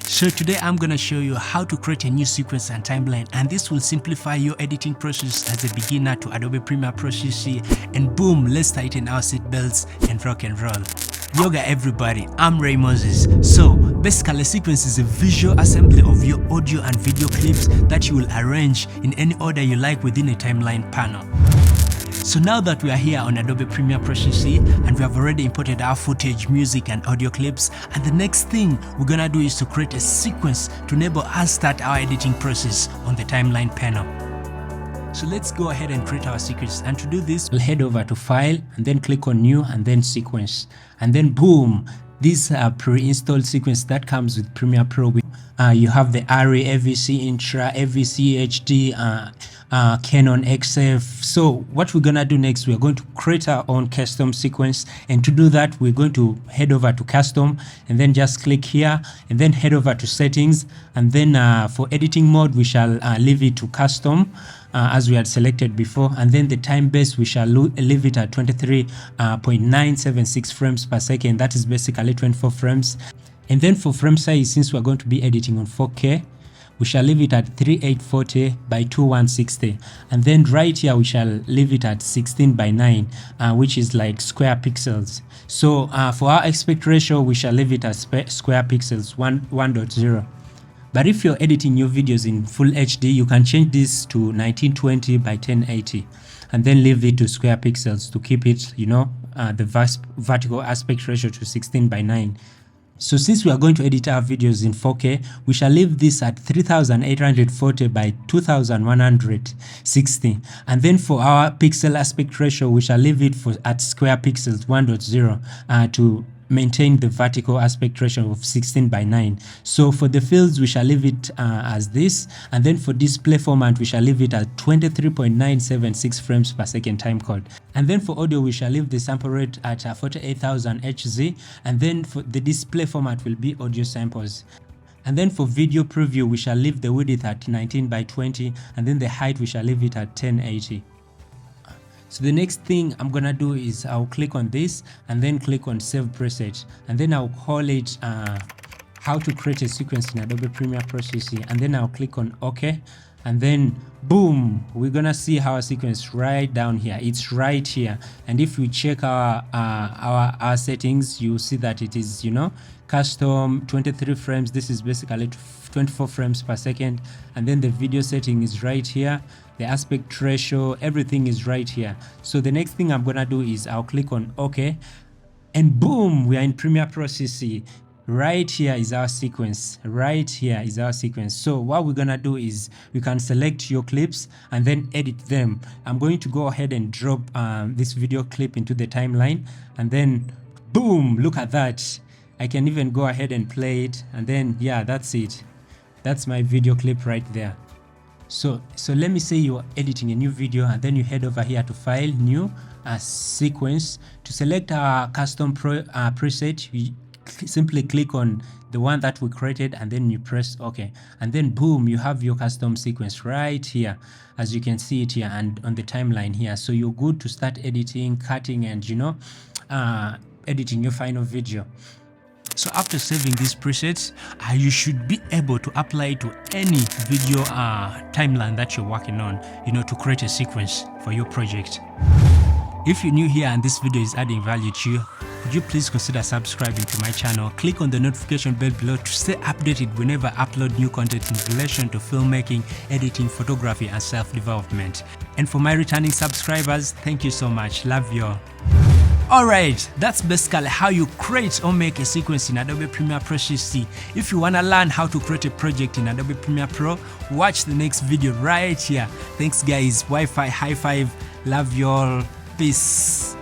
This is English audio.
So today I'm gonna show you how to create a new sequence and timeline, and this will simplify your editing process as a beginner to Adobe Premiere Pro CC. And boom, let's tighten our seatbelts and rock and roll. Yoga everybody, I'm Ray Moses. So basically, a sequence is a visual assembly of your audio and video clips that you will arrange in any order you like within a timeline panel. So now that we are here on Adobe Premiere Pro CC and we have already imported our footage, music and audio clips, and the next thing we're gonna do is to create a sequence to enable us start our editing process on the timeline panel. So let's go ahead and create our sequence, and to do this we'll head over to File and then click on New and then Sequence, and then boom, this pre-installed sequence that comes with Premiere Pro. You have the Array, AVC Intra, AVC HD, Canon XF. So what we're gonna do next, we're going to create our own custom sequence, and to do that we're going to head over to Custom and then just click here and then head over to Settings, and then for editing mode we shall leave it to Custom as we had selected before, and then the time base we shall leave it at 23.976 frames per second. That is basically 24 frames. And then for frame size, since we're going to be editing on 4K, we shall leave it at 3840 by 2160, and then right here we shall leave it at 16 by 9, which is like square pixels. So for our aspect ratio we shall leave it as square pixels 1.0. But if you're editing your videos in full HD, you can change this to 1920 by 1080 and then leave it to square pixels to keep it, you know, the vertical aspect ratio to 16 by 9. So since we are going to edit our videos in 4K, we shall leave this at 3840 by 2160. And then for our pixel aspect ratio, we shall leave it at square pixels 1.0 to maintain the vertical aspect ratio of 16 by 9. So for the fields we shall leave it as this, and then for display format we shall leave it at 23.976 frames per second timecode. And then for audio we shall leave the sample rate at 48,000 Hz, and then for the display format will be audio samples. And then for video preview we shall leave the width at 19 by 20, and then the height we shall leave it at 1080. So the next thing I'm gonna do is I'll click on this and then click on Save Preset, and then I'll call it How to Create a Sequence in Adobe Premiere Pro CC, and then I'll click on OK, and then boom, we're gonna see our sequence right down here. It's right here, and if we check our settings, you see that it is, you know, custom 23 frames. This is basically 24 frames per second, and then the video setting is right here, the aspect ratio, everything is right here. So the next thing I'm gonna do is I'll click on OK, and boom, we are in Premiere Pro CC. Right here is our sequence. Right here is our sequence. So what we're gonna do is we can select your clips and then edit them. I'm going to go ahead and drop this video clip into the timeline, and then boom, look at that. I can even go ahead and play it, and then yeah, that's it. That's my video clip right there. So let me say you're editing a new video, and then you head over here to File, New, Sequence. To select our custom preset, you simply click on the one that we created and then you press OK, and then boom, you have your custom sequence right here, as you can see it here and on the timeline here. So you're good to start editing, cutting, and, you know, editing your final video. So after saving these presets, you should be able to apply it to any video timeline that you're working on, you know, to create a sequence for your project. If you're new here and this video is adding value to you, could you please consider subscribing to my channel? Click on the notification bell below to stay updated whenever I upload new content in relation to filmmaking, editing, photography, and self-development. And for my returning subscribers, thank you so much. Love you all. Alright, that's basically how you create or make a sequence in Adobe Premiere Pro CC. If you wanna learn how to create a project in Adobe Premiere Pro, watch the next video right here. Thanks guys, Wi-Fi high five, love you all, peace.